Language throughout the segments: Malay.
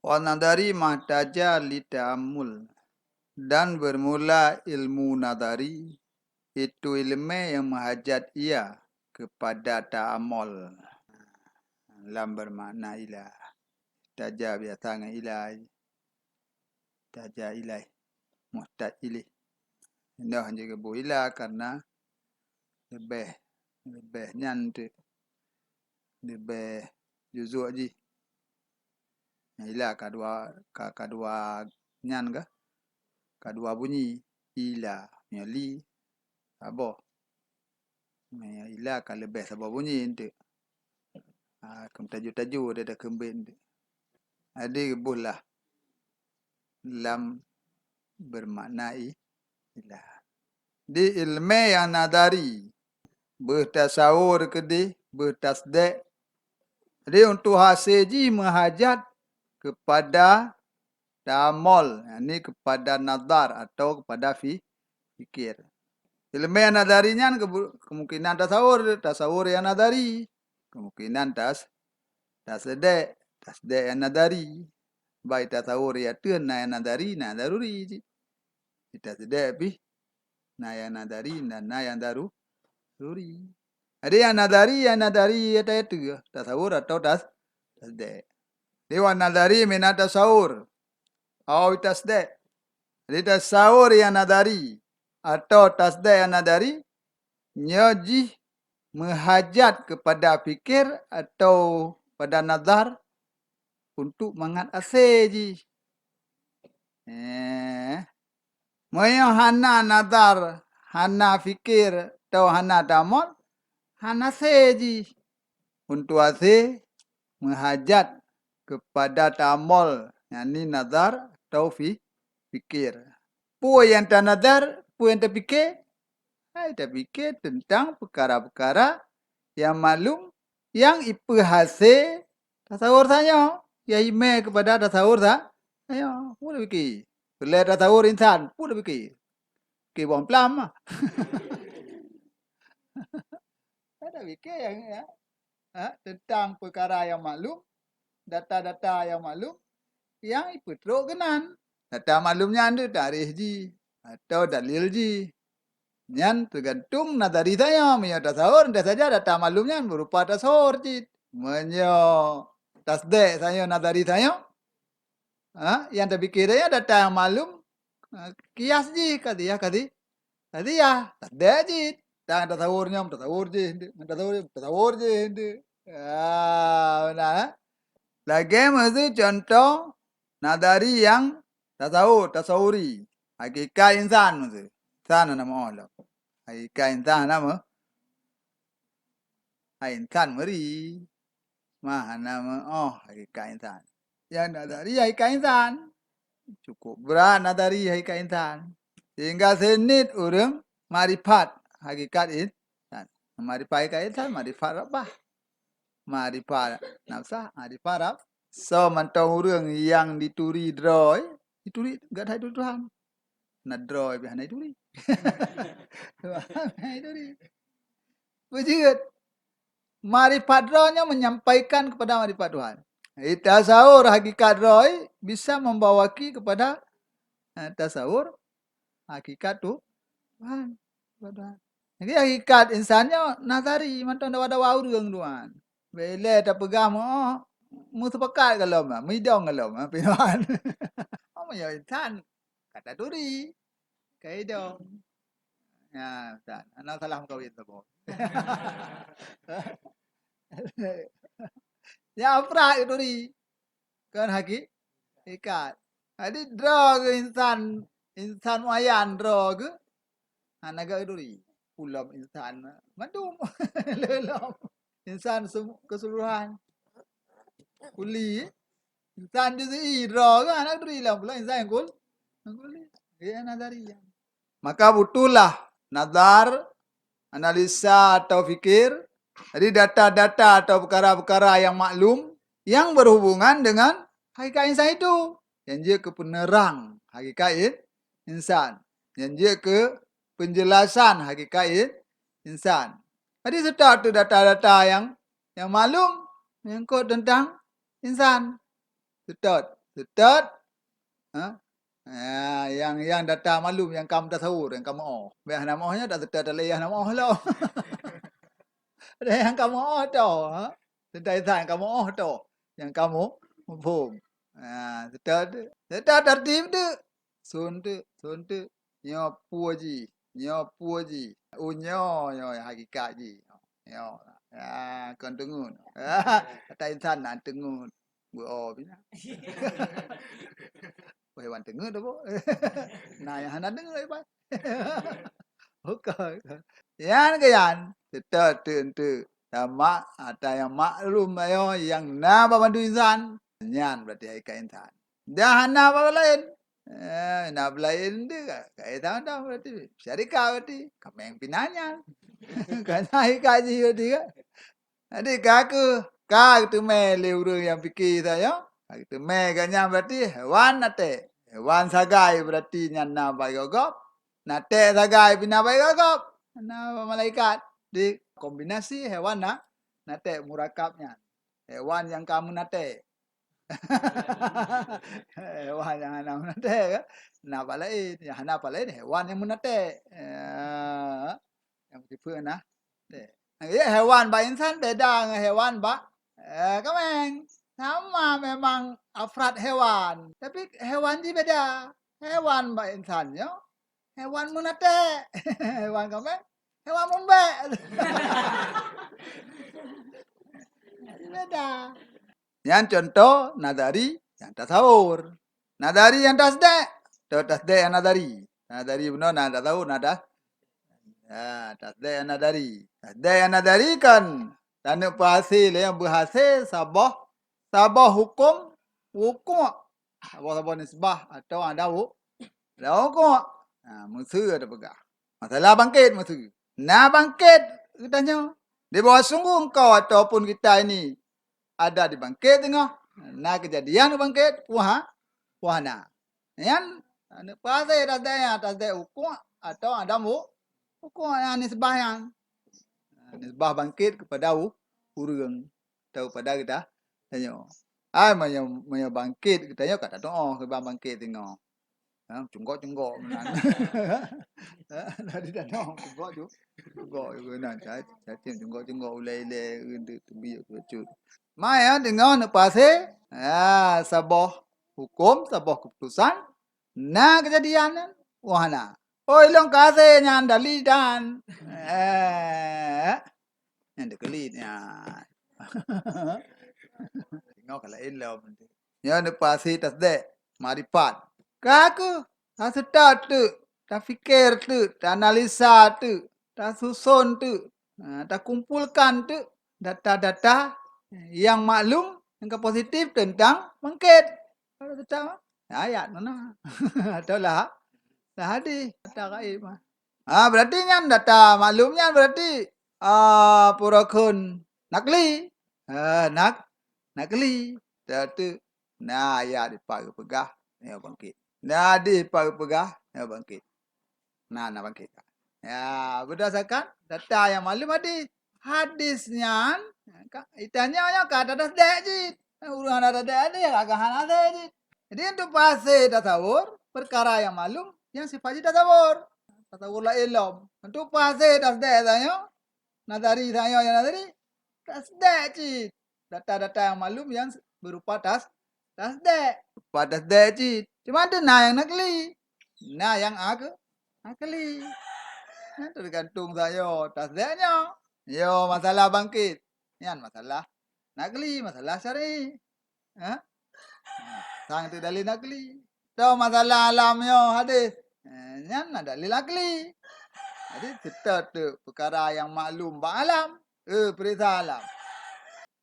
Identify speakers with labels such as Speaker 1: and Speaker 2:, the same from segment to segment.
Speaker 1: Wa nadari mahtaja litamul. Dan bermula ilmu nadari itu ilmu yang menghajat ia kepada ta'amul. Lam bermakna ilah. Taja biasa dengan ilai. Taja ilai. Muhtaj ilih. Ini hanya kebu ilah karena lebih nyan tu. Lebih juzuk je. Ilah kedua nyan ke? Kedua bunyi. Ilah. Li. Apa? Ilah kan lebih sabah bunyi tu. Kem tajuk-tajuk dia dah kembin tu. Ada bulah. Lam bermaknai ilah. Di ilmu yang nadari. Bertasawur ke di. Bertasdek. Jadi untuk hasil ji menghajat kepada ta'amul. Ini kepada nadar atau kepada fikir. Ilmu yang nadarinya kemungkinan tasawur. Tasawur yang nadari. Kemungkinan tasdek. Tasdek yang nadari. Baik tasawur ya tuan na yang nadari na daruri je. Kita sedek pi na yang nadari dan na yang daruri. Ada yang nadari ada itu tasawur atau tasdek. Dewan nadari mina tasawur. Au tasdek. Jadi tasawur yang nadari atau tasdek yang nadari nyaji menghajat kepada fikir atau pada nazar untuk mangat aseji. Moyo hana nazar, hana fikir, atau hana damon, hana seji. Untuk ase menghajat kepada tamol, yakni nazar atau fikir. Pu yang tak nazar, pu yang tak fikir, tak fikir tentang perkara-perkara yang maklum, yang ipu hasil tasawur saja. Ya ime kepada tasawur saja. Ayo, boleh fikir. Bila tasawur insan, boleh fikir. Fikir buang pelam. Ada fikir yang tentang perkara yang maklum, data-data yang maklum, yang ipu teruk kenan. Data maklumnya itu tarikh ji, atau dalil ji. Yang tergantung nadari saya. Menyo tasawur, dah saja data maklumnya berupa tasawur ji. Menyo tasdek saya, nadari saya, yang terfikir saya data yang maklum, kias ji, kadiyah. Tasdek ji. Dan tasawurnya, tasawur je. Benar. Lagi mesti contoh nadari yang tasawuri. Hakikat insan mesti. Insan nama Allah. Hakikat insan nama. Insan meri. Mah nama hakikat insan. Yang nadari hakikat insan. Cukup berat nadari hakikat insan. Sehingga senit orang marifat hakikat insan. Marifat hakikat insan, marifat Rabbah. Marifat nafsah, marifat Rabb. So, mantau orang yang dituri droy, dituri enggak ada Tuhan. Nak droy biar nak dituri. Dituri. Bujut. Marifat droynya menyampaikan kepada marifat Tuhan. Tasawur hakikat droy bisa membawaki kepada tasawur hakikat Tuhan. Jadi hakikat insannya nazari, mantau ada orang Tuhan. Bila tak pegang mu sepakat kalau mah, midong kalau mah pian. Ya insan kata duri. Kaidong. Ya, Ustaz. Anak salah kawin tu. Ya afra duri. Kan hakikat. Jadi draw ke insan wayan draw ke anaga duri. Pulam insan mandum. Lelom. Insan keseluruhan. Kuli. Insan juzi draw ke anak duri lah pula insan yang kul. Ya nazariah. Maka butuhlah nazar, analisa atau fikir. Jadi data-data atau perkara-perkara yang maklum yang berhubungan dengan hakikat insan itu. Yang dia ke penerang hakikat insan. Yang dia ke penjelasan hakikat insan. Jadi serta tu data-data yang maklum yang kod tentang insan. Serta Tetap ha? Yang data malum yang kamu tasawur yang kamu biar namanya dah tetap dalam yang nama lah. Ada yang kamu tu ha. Tetap yang kamu tu yang kamu mafhum. Tetap tertib tu. Sun tu nyo puji. Unyo hakikat ji. Nyo. Kon tengun. Kata insan nak tengun. Buo bina. Hewan tengun tu. Nah yang hendak dengar apa? Okey. Yan ke yan. Tetap tu. Mak ada yang maklum ayo yang na bantu insan. Nyan berarti hakikat insan. Dah na apa lain? Na lain tu kaitan dah berarti. Syarikah berarti. Kamu yang pinanya. Kan hakikat ji berarti kan. Jadi kak tu leu yang fikir saya. Kak tu ganya berarti hewan nate. Hewan sagai berarti nyana baik gogop. Nate sagai bina baik gogop. Na malaikat. Di kombinasi hewan nate murakabnya. Hewan yang kamu nate. Hewan yang anak menate kan. Kenapa lain? Yang kenapa lain? Hewan yang menate. Yang tipe nah. Hewan ba insan beda dengan hewan ba. Kameng. Sama memang afrad hewan. Tapi hewan ji beda. Hewan ba insan yo. Hewan menate. Hewan kameng. Hewan membek. Beda. Yang contoh nadari yang tasawur. Nadari yang tasdek. Tasdek yang nadari. Nadari benar nada tahu nada. Tasdek yang nadari. Tasdek yang nadari kan tanda berhasil yang berhasil sabah hukum sabah nisbah atau ada hukum. Musuh ada pegang. Masalah bangkit musuh. Nah bangkit katanya. Di bawah sungguh kau ataupun kita ini ada di bangkit tengah. Nah kejadian bangkit wahana. Yang pasai tasdek hukum atau ada hukum yang nisbah yang nisbah bangkit kepada urang atau pada kita tanya. Maya bangkit kita yo kata doa ke bangkit tengah. Cunggok menan. Tadi dah cunggok juga nan cacing cunggok ulai untuk tubi kecut. Mai dengar nak pasal sabah hukum, sabah keputusan, na kejadian wahana. Oh ilong kase nyan dali dan yang dekelitnya. Tengok kalau ilom. Ya nak pasal tasdek marifat. Kaku, tak sedar tu, tak fikir tu, tak analisa tu, tak susun tu, tak kumpulkan tu data-data yang maklum, yang positif tentang bangkit. Kalau tahu ayat mana? Itulah hadis data gaib. Berarti yang data maklumnya berarti purakun nakli. Nakli. Datu ayat dipakai pegah ya bangkit. Nadi pegah ya bangkit. Nak bangkit. Ya, berdasarkan data yang maklum hadisnya itanya kata tasdek je. Urusan tasdek ni agak ada je. Jadi untuk pasal tasawur perkara yang maklum yang sifatnya tasawur. Tasawur la ilm. Untuk pasal tasdek saya nadari saya yang nadari tasdek je. Data-data yang maklum yang berupa tasdek. Berupa tasdek je. Cuma ada yang nakli. Yang akli. Tergantung saya tasdeknya. Yo masalah bangkit. Yan masalah nakli, masalah syar'i. Sang tu dalil nakli. So masalah alamnya hadis. Yan dalil nakli. Jadi kita tu perkara yang maklum ba alam. Perisa alam.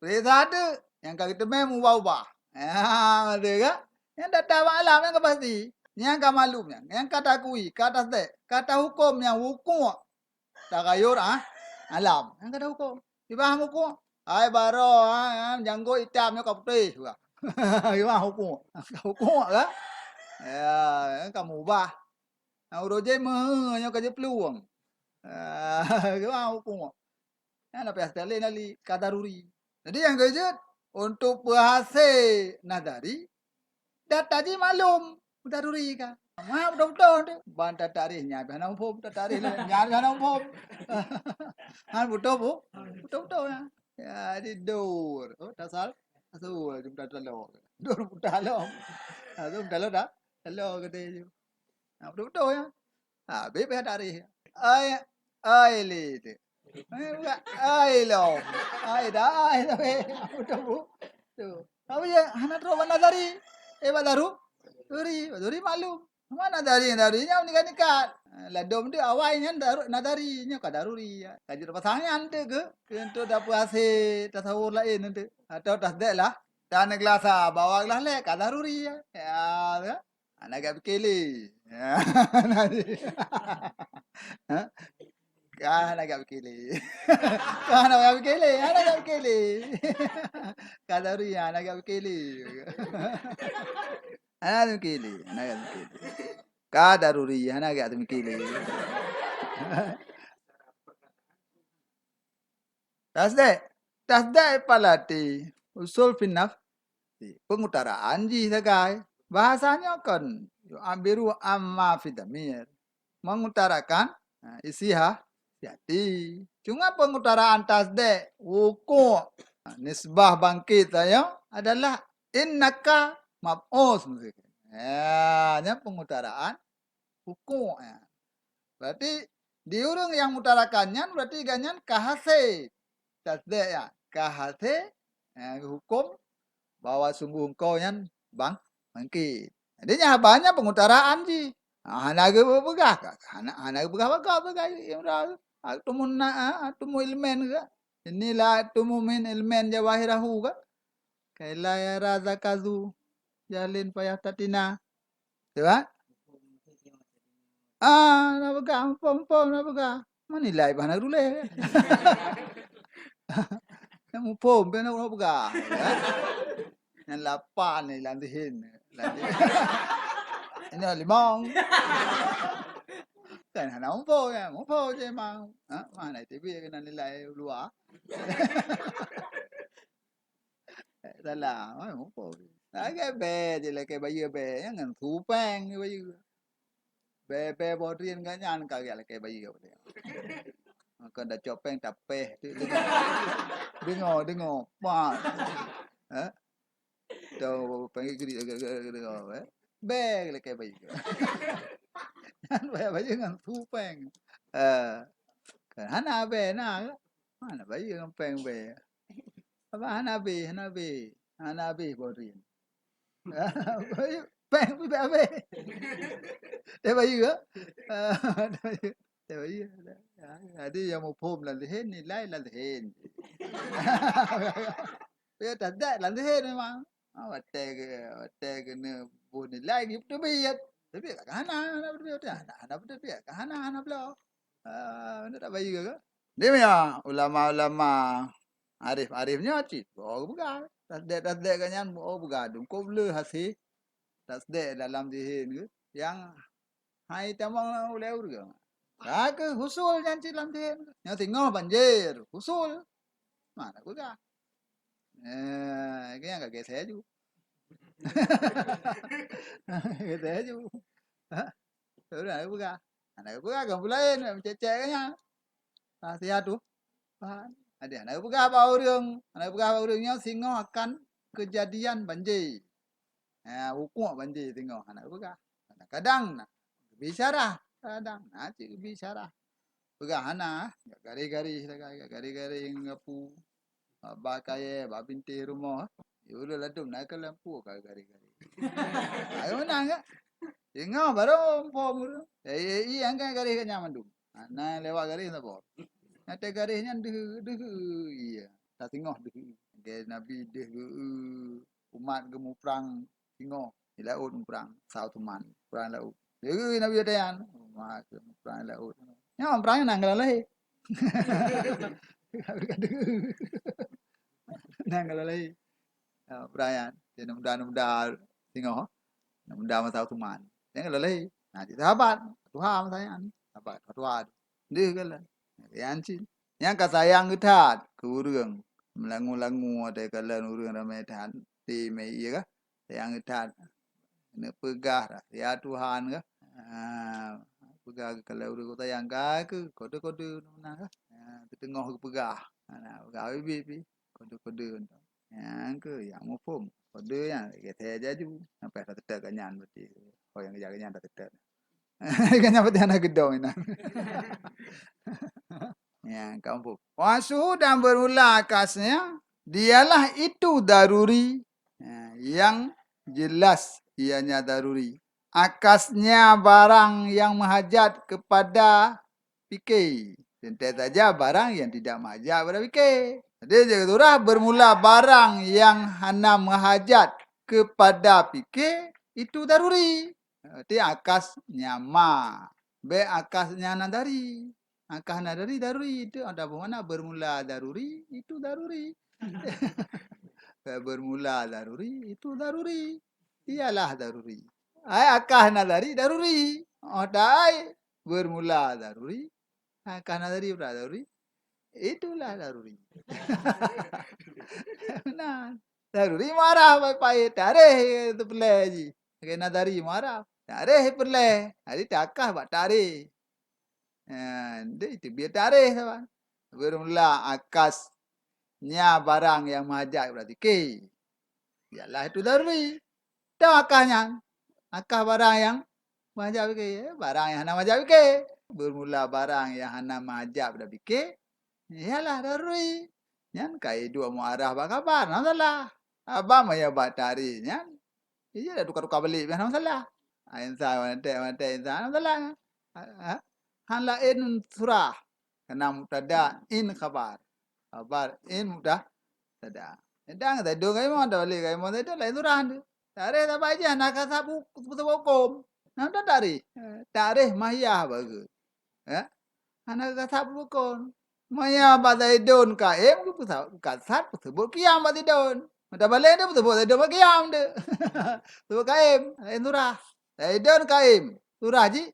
Speaker 1: Perisa tu yang kita ubah-ubah. Betul ke? Yang data alam yang pasti. Yang maklumnya, yang kata akui, kata tasdek, kata hukum yang hukum tagayur alam. Yang kata hukum. Dipaham hukum? Ai baro janggut hitamnya kau putih juga. Gimana hukum? Hukum kan? Ya, kamu ubah. Uroje mehnya kerja peluang. Gimana hukum? Yang nak pihak nali kadaruri. Jadi yang kerja untuk berhasil nadari Tadi malum daruri ka. Ma betul-betul banta tarihnya bana pom tarih nya bana pom. Han betul betul ya. Ya di dur. Oh tasal. Asul jumpa talo. Dur talo. Asul talo dah. Talo kete. Betul-betul ya. Bebe tarih. Ai lite. Bukan ai lo. Ai dah ai tapi betul. Tu. Tapi ya hana tro nazari. Badaru. Duri malum. Mana darinya nikah. Ladom tu awalnya nadarinya kadaruri ya. Kaji pasangnya ante ke untuk dapat hasil tasawur lain nanti. Atau tasdek lah. Dan kelas bawah kelas le kadaruri ya. Ya, anak gak bekeli. Ya, nanti. Kan agak bekeli. Kan agak bekeli, anak agak bekeli. Kadaruri anak agak bekeli. Anak bekeli, anak agak bekeli. Kadaruri anak agak bekeli. Tasdek palati usul finaf pengutaraan ji segai bahasanya kan ambiru amma fidamir mengutarakan isiha jadi cuma pengutaraan tasdek wuku nisbah bangkit ya adalah innaka mab'us ya pengutaraan wuku ya. Berarti diurung yang mutarakannya berarti ganyan kahase tasdek ya kahase hukum bahwa sungguh engkau yang bangkit. Jadinya banyak pengutaraan sih. Hanaga begah, hanaga begah yang dah. Tumu ilmen ke. Inilah tumu min ilmen jawahirahu ke. Kailaya raza kazu jalin payah tatina. Tu kan? Na begah, pom na begah. Manilai bahana dulu ya. Yang pom na begah. Yang lapan ni lantihin. Ini limong. Kan hana umpo je mang. Mana TV kena nilai luar. Salah, umpo. Cái bè thì là cái bây giờ bè ngàn thú bang như bây giờ. Bè bỏ riêng cả nhà cả là cái bây giờ. Còn đã cho bang tập bè. Đứng ngồi. Ba. Đâu pengen cái bè là cái bây giờ. Bây giờ ngàn thú bang. Hana bè na. Mana bây giờ bang bè. Apa hana bè bỏ riêng. Bang bè. Để bây giờ để bây giờ đi vào một hôm là hết thì lại là hết bây giờ thật đấy là hết rồi mà và cái nữa buồn thì lại giúp tôi biết cả nó biết cả nó lo nó đã bây giờ đấy mà ulama arifnya cik oh bukan tasdek kanyan oh bukan kau beli hasil tasdek dalam dihin yang hai tamang ulai urga ke husul janci lam dihin yang tinggal banjir husul mana bukan cái yang kaget saya juga kaget saya juga terus ada bukan kan lain ceceknya rahasia tuh ada anak bukan orangnya singo akan kejadian banjir hukum banjir tengok anak bukan kadang bicara kadang cik bicara bukan hana gari-gari ngapu bakaya babinti rumah udah ladum nak ke lampu gari-gari ayo nang tengok baru pom yang kan gari kan nyaman dum nah lewat gari tak apa nanti garinya deh iya tak tengok deh nabi deh umat gemu perang tengok laut perang sao teman perang laut nabi ada yang perang laut yang perang nang lalai nang lalai perayaan jadi mudah tengok mudah sao teman yang lalai nah di sahabat Tuhan sayang sahabat Tuhan dia kan yang kasayang kita kurang melangu-langu ada kalau urang ramai tahan di mai iya ka yang kita Kena pegah dah. Ya Tuhan ke. Pegah ke kalau udah kota yang ke kode-kode mana ke. Ke tengah ke pegah. Pegah bibi. Kode-kode tu. Yang ke yang mufum. Kode yang kita aja ju. Sampai tak tetek kanyan berarti. Oh yang kerja kanyan tak tetek. Kanyan berarti anak gedong ini. Ya, kampung. Wasuhu dan bermula akasnya, dialah itu daruri. Yang jelas ianya daruri. Akasnya barang yang menghajat kepada fikir. Tentu saja barang yang tidak menghajat kepada fikir. Jadi surah bermula barang yang hanya menghajat kepada fikir, itu daruri. Jadi akasnya ma. Be akasnya nadari. Akah nadari daruri itu ada mana bermula daruri itu daruri. Bermula daruri itu daruri. Ialah daruri. Akah nadari daruri. Dai bermula daruri. Akah nadari daruri. Itulah daruri. Nah, daruri marah pai tareh itu pelai. Kena nadari marah. Tareh pelai. Hari takah bak tareh. Itu biar tarikh kawan. Bermula akasnya barang yang mahajat berarti K. Ialah itu daruri. Tahu akahnya. Akah barang yang mahajat K. Barang yang hana mahajat K. Bermula barang yang hana mahajat berarti K. Ialah daruri. Yang kai dua muarah bakabar. Nah salah. Abang maya bat tarikhnya. Ia dah tukar-tukar balik. Nah salah. Insan wanita insan. Nah salah. Han lain surah. Kena mubtada in khabar. Khabar in mubtada. Sedang tak dong kai mau dah balik kai mau itu lain surah tu. Tarikh tak baca nak kata betul hukum. Nah dah tarikh. Tarikh mahiyah bagus. Anak kata hukum. Maya badai don kaim ku pusat kasat betul kiam badai don. Dah balik tu betul don kiam tu. Tu kaim lain surah. Lain don kaim. Surah ji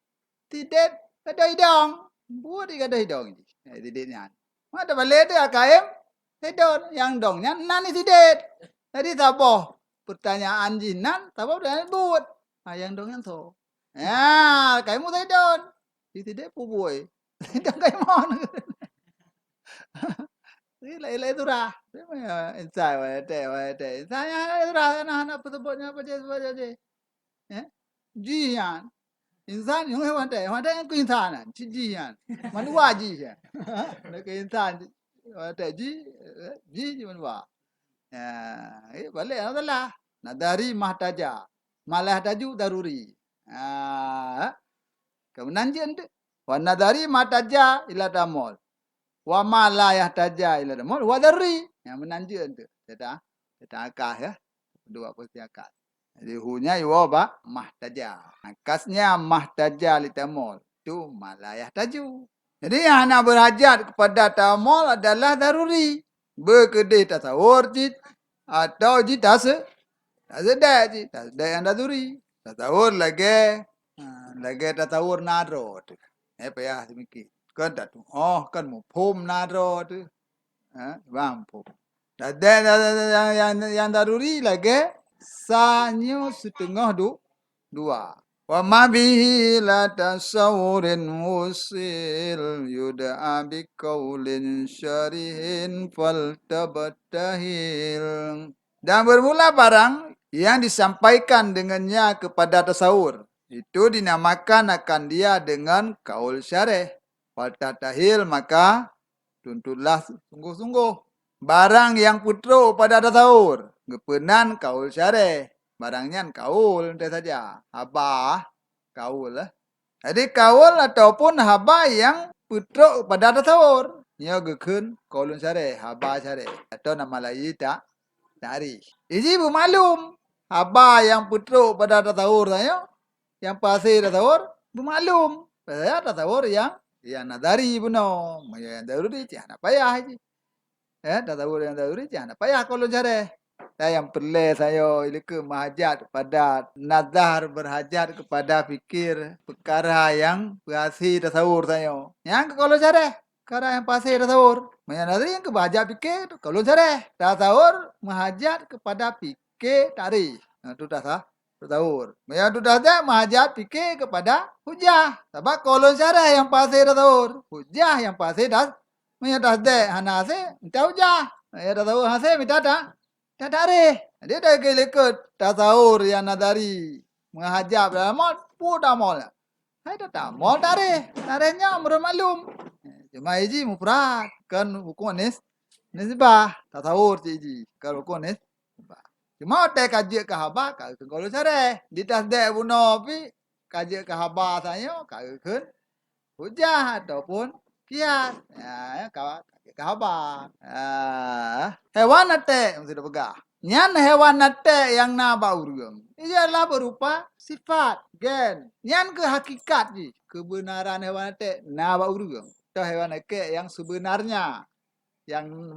Speaker 1: tidak ada hidang. Buat dia ada hidang ji. Tidaknya. Mata balik tu kaim hidang yang dongnya nani tidak. Jadi taboh pertanyaan jinan taboh dan buat. Yang dongnya tu. Ya, kaim mu hidang. Tidak puboy. Hidang kaim mon. Ilai surah. Insai wate. Saya surah anak sebutnya apa je. Jian. Insan yang wate yang ku insan. Jian. Manua ji ya. Nak insan wate ji manua. Balik adalah nadari mahtaja. Malah taju daruri. Kemudian je wa nadari mahtaja ila damol. Wa ma la yahtaja ila damul wa darri yang menanjun tu kita akah ya dua posisi akah jadi hunya iwa ba mahtaja akasnya mahtaja li tamul tu ma la yahtaju jadi yang nak berhajat kepada tamul adalah daruri berkedih tasawur jid atau jid tak sedar jid tak sedar yang daruri tasawur lagi tasawur naro tu payah semikit kan tak tu kan mau pom naro tu bang pom dan yang daruri lagi sanyo setengah dua wa ma bihi la tasawurin musil yud'a bi qaulin syarihin fal tabatahil dan bermula barang yang disampaikan dengannya kepada tasawur itu dinamakan akan dia dengan kaul syarih. Faltatahil maka tuntutlah sungguh-sungguh. Barang yang putruk pada tasawur. Gepenan kaul syarih. Barangnya kaul nanti saja. Habah kaul lah. Jadi kaul ataupun habah yang putruk pada tasawur. Ia gekun kaulun syarih. Habah syarih. Atau nama lain tak dari. Ini bermaklum. Habah yang putruk pada tasawur saya. Yang pasir tasawur bermaklum. Saya tasawur yang nadari puno, yang daruri jangan payah je. Tasawur yang daruri jangan payah kalau cari. Saya yang perlu saya ilmu mahajat kepada nazar berhajat kepada fikir perkara yang berasi tasawur saya. Yang kalau cari perkara yang pasir tasawur. Yang nadari yang kebahajat fikir kalau cari tasawur mahajat kepada fikir tari. Itu dah sah. tasawur. Yang tu dah mahajat fikir kepada hujah. Sebab kalau syarah yang pasti tasawur, hujah yang pasti dah Maya dah hana se entah hujah. Ya tasawur hase minta tak tarikh. Dia dah ikut tasawur yang nadari menghajab dalam pun dah mol. Hai tak mol tarikhnya amrul maklum. Cuma iji mufrad kan hukum nisbah tasawur iji kalau hukum nisbah. Cuma te kaji ke haba kalau syarah di tasdek buno pi kaji ke haba saya kan hujah ataupun kias. Ya ke haba. Hewan nate mesti pegah. Nyan hewan nate yang na baurung. Ialah berupa sifat, gen. Nyan ke hakikat ji. Kebenaran hewan nate na baurung. Itu hewan nate yang sebenarnya. Yang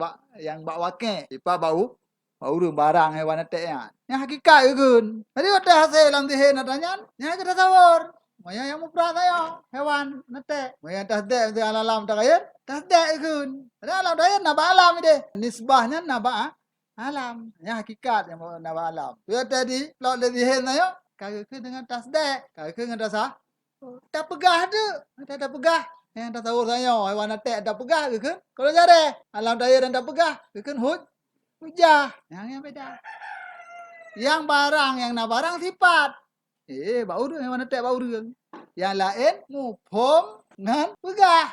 Speaker 1: bak wake. Ipa baurung barang hewan nate ya. Yang hakikat kan. Jadi ada hasil dalam dihen adanya. Nyan kita tawar. Maya yang mufrad saya hewan nate. Maya tasdek mesti alam tak kaya. Tasdek kan. Ada alam daya naba alam ide. Nisbahnya naba alam. Yang hakikat yang naba alam. Dia tadi laut lebih hen saya. Kaya ke dengan tasdek. Kaya ke dengan tasah. Tak pegah tu. Tak pegah. Yang tak tahu saya hewan nate tak pegah ke kan. Kalau jare alam daya dan tak pegah ke kan hujah. Yang beda. Yang barang yang na barang sifat. Bau dia hewan nate bau dia. Yang lain mufhum dengan pegah.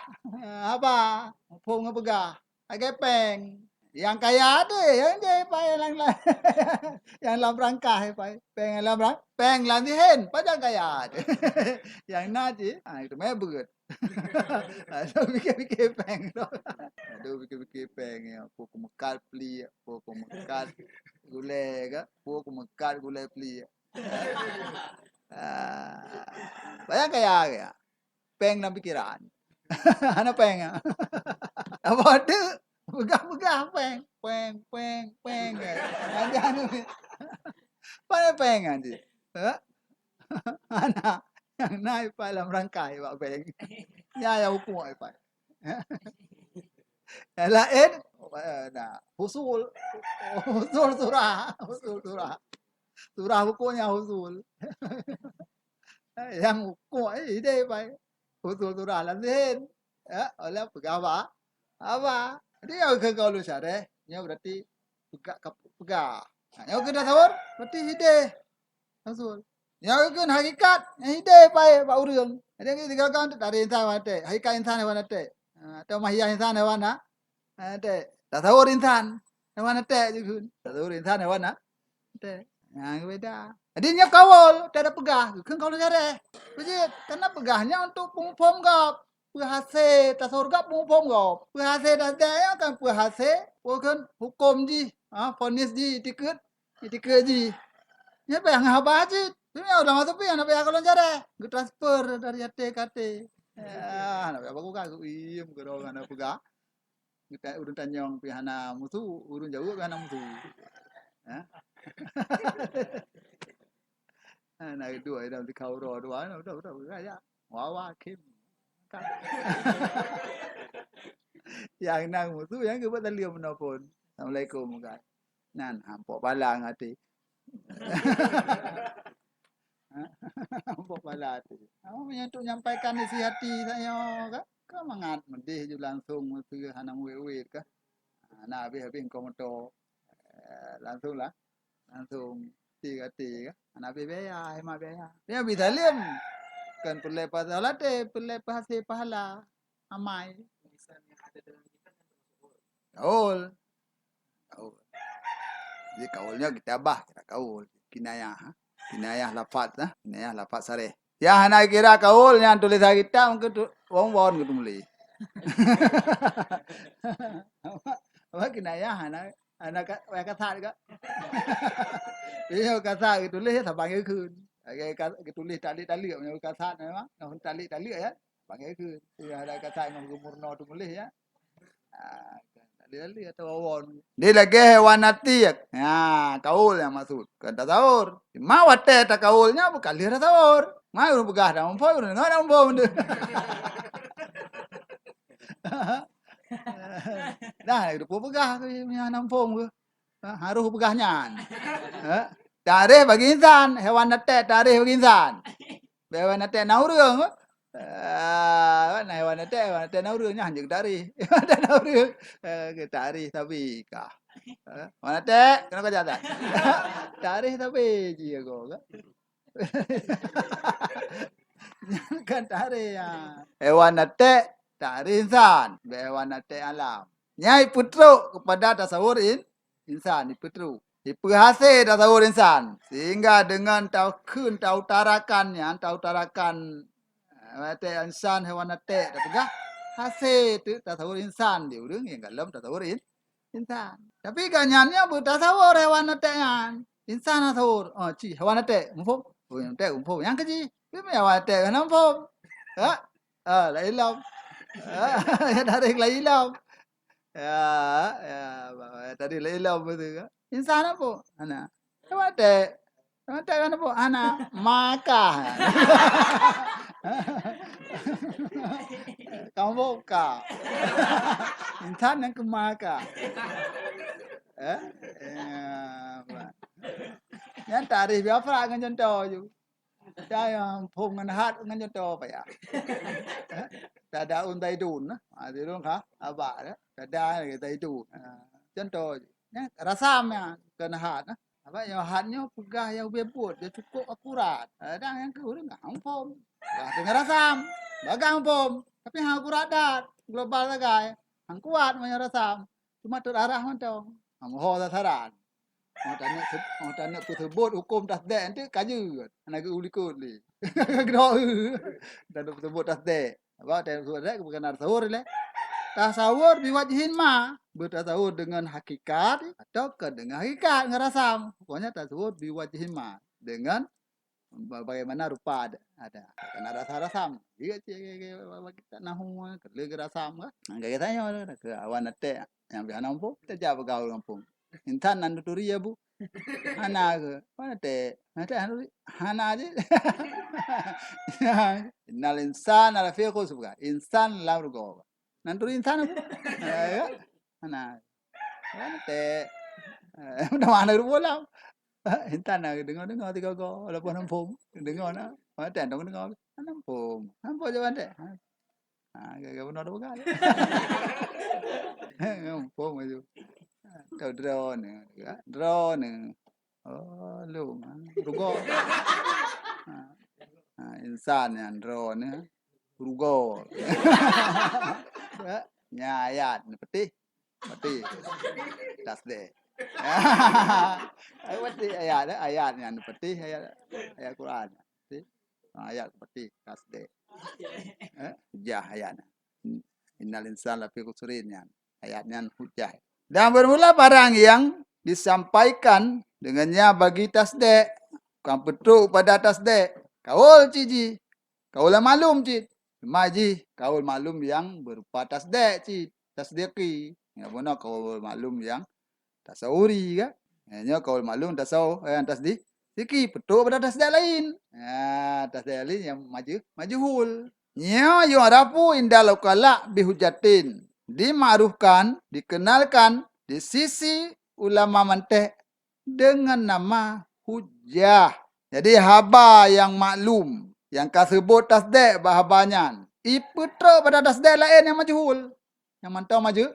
Speaker 1: Apa? Mufhum dengan pegah. Agak peng. Yang kaya ada yang dia pai yang yang lam rangkah pai. Peng lam rang. Peng lam dihen padang kaya ada. Yang nadi itu mebut. Aduh fikir-fikir peng tu. Aduh fikir-fikir peng ya. Pokok mekat peli, pokok mekat gulai ke, pokok mekat gulai peli. Bayang kaya peng dalam pikiran. Ana peng. Apa ada? Begah-begah peng. Jangan pada peng nanti. Ana yang naik dalam rangkai pak peng. Ya hukum pak. Yang lain nah usul surah. Surah hukumnya usul. Yang hukum ide pak. Usul surah lain. Oleh pegawai apa? Dia kalau syarah, nya berarti pegah. Yang kena tawar berarti hideh. Usul. Yang kena hakikat, hideh pai ba urang. Jadi kita kan dari insan mate, hakikat insan hewan mate. Atau mahiyah insan hewan na. Mate. Tasawur insan hewan mate juga. Tasawur insan hewan na. Mate. Yang beda. Jadi nya kawal, tak ada pegah. Kan kalau syarah. Jadi karena pegahnya untuk pengupom gap. Perhase tasawur gap pengupom gap. Perhase dah ya kan perhase. Bukan hukum ji. Fonis ji tiket. Tiket ji. Ya bayang apa aja. Sebenarnya udah masuk pian apa ya kalau syarah. Gue transfer dari AT ke AT. Ya, nak apa kau iem ke orang nak pegah. Kita urun tanyong pihana musuh, urun jauh pihana musuh. Ha? Nah itu ada di kau roh dua, udah ya. Wawa kim. Yang nang musuh yang kebuat taliam menopon. Assalamualaikum kan. Nan ampok balang hati. Ampok balang hati. Kamu untuk menyampaikan isi hati saya kan. Kau mangat medih je langsung ke hanang wewe ke. Nah habis kau motor langsung lah. Langsung tiga. Anak beya, hemat beya. Dia bisa liam. Kan pelai pahala te, pelai pahasi pahala. Amai. Kaul. Jadi kaulnya kita bah, kita kaul. Kinayah. Kinayah lafaz lah. Kinayah lafaz sareh. Ya anak kira kaul yang tulis kita mungkin wong-wong gitu mulai. Apa kinayah anak kata juga. Dia kata tulis sampaiคืน. Tulis tali-tali punya kata memang. Nah tali-tali ya. Panggil ke. Ya ada kata yang murno tu boleh ya. Tali-tali atau wawon. Dia lagi hewan nati ya. Kaul yang maksud. Kata taur. Mau tak kaulnya bukan lihat taur. Mau begah dah mampu enggak ada mampu. Dah itu begah tu punya nampung tu. Harus begahnya. Tarikh bagi insan, hewan netek tarikh bagi insan. Hewan netek naurung. Hewan netek naurung nya hanya tarikh. Hewan netek naurung. Ke tarikh tapi kah. Hewan netek kena kau jatuh. Tarikh tapi ji aku. Kan tarikh ya. Hewan netek tarikh insan. Hewan netek alam. Nyai putruk kepada tasawur insan, putruk. Diperhasih tasawur insan. Sehingga dengan tautarakan mate insan hewan netek tegah hasil tu tasawur insan dia urang yang dalam tasawur insan. Tapi ganyannya bertasawur hewan neteknya. Insan tasawur. Oh, ci hewan netek, umpum. Oh, yang netek umpum. Yang keji, ini hewan netek kan umpum. Lain lam. Tarik lain lam. Tadi lain lam betul kan. Insan apa? Anak. Hewan netek. Hewan netek kan apa? Anak. Maka. Kamu ka. Insan yang kemaka. Yang tarikh biafra ngan contoh ju. Saya phum ngan hat ngan contoh pa ya. Tada un tay dun thì luôn hả? Ba đó. Tada cái tay dun. Contoh. Rasam ya kena hat. Apa yang hatnya pegah yang bebut dia cukup akurat. Ada yang ke urang ampom. Bah dengan rasam. Bagang pom. Tapi hang akurat dat. Global lagai. Hang kuat punya rasam. Cuma terarah mantong. Hang ho sasaran. Orang tanya tersebut hukum tasdek nanti kayu. Anak ulikut ni. Kena dan tersebut tasdek. Apa tasdek bukan tasawur le. Tasawur biwajhin ma. Bertasawur dengan hakikat atau dengan hakikat ngerasam. Pokoknya tasawur biwajhin ma. Dengan bagaimana rupa ada. Karena rasa-rasam. Iya kita nahu ke rasam kan. Kayak tanya ke awan nate yang biasa nampu kita jawab gaul kampung. Intan nandu turi ya bu. Hana ke mana nate hana aja. Innal insan ala fi khusr insan la rugo. Nandu insan bu. Hana. Mana udah mana rugo Intan na dengar tiga ko walaupun nampung dengar na mata dong dengar nampung jawan deh gak benar bukan nampung itu tahu drone oh lu rugo insan yang drone rugo nyayat peti tas deh Peti ayatnya peti ayat Quran. Ayat peti kasde. Hujah ayatnya. Innal insana lafi khusrinnya. Ayatnya hujah. Dan bermula barang yang disampaikan dengannya bagi tasdek. Kau petuk pada tasdek. Kaul ciji. Kaul malum cid. Maji kaul malum yang berupa tasdek cid. Tasdeki. Ya benar kaul malum yang tasawuri kan. Hanya kaul malum tasawuf yang tasdi siki petuk pada tasdek lain. Tasdek lain yang majhul. Nya yung arafu indal qala bihujatin. Dimakruhkan, dikenalkan di sisi ulama manteh dengan nama hujah. Jadi haba yang maklum, yang kasebut tasdek bahabanyan. Ipetruk pada tasdek lain yang majhul. Yang mantau maju.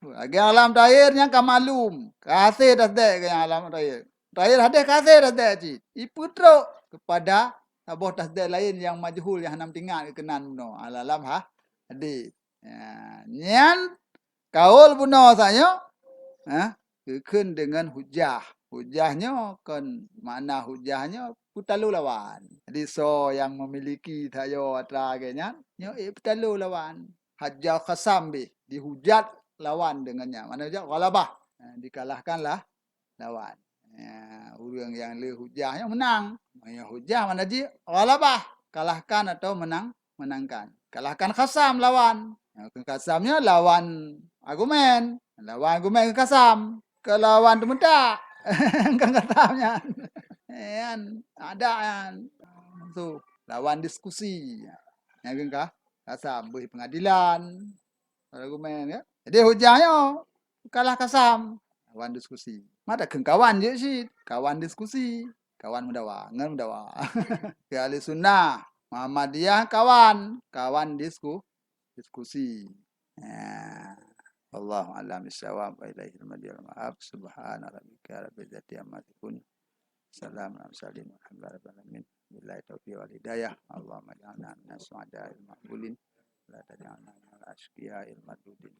Speaker 1: Lagi alam terakhir yang kamalum. Kasih tasdek ke yang alam terakhir. Terakhir hadis kasih tasdek cik. Iputruk kepada sebuah tasdek lain yang majhul yang henam tinggal kenan buno. Alam hadis. Nyan kaul buno saya. Kekun dengan hujah. Hujahnya kan mana hujahnya putalu lawan. Jadi so yang memiliki tayo atra kenya. Nyo putalu lawan. Hajjah khasambi. Dihujat lawan dengannya. Mana saja ghalabah. Dikalahkanlah lawan. Orang yang le hujah yang menang. Yang hujah mana dia? Ghalabah. Kalahkan atau menangkan. Kalahkan khasam lawan. Khasamnya lawan argumen. Lawan argumen ke khasam. Ke lawan tu mentak. Kan khasamnya. Ada yang tu lawan diskusi. Yang kah? Khasam beri pengadilan. Argumen ya. Jadi hujahnya kalah kasam lawan diskusi. Mata kawan je sih, kawan diskusi, kawan mendawa, ngan mendawa. Ke ahli sunnah, Muhammadiyah kawan, kawan diskusi. Ya. Allah alam bisawab wa ilaihi al-madiyal ma'ab subhana rabbika rabbil izzati amma yasifun salamun alal mursalin walhamdulillahi rabbil alamin billahi taufiq wal hidayah Allahumma ij'alna minas su'ada'il maqbulin la taj'alna minal ashqiya'il mardudin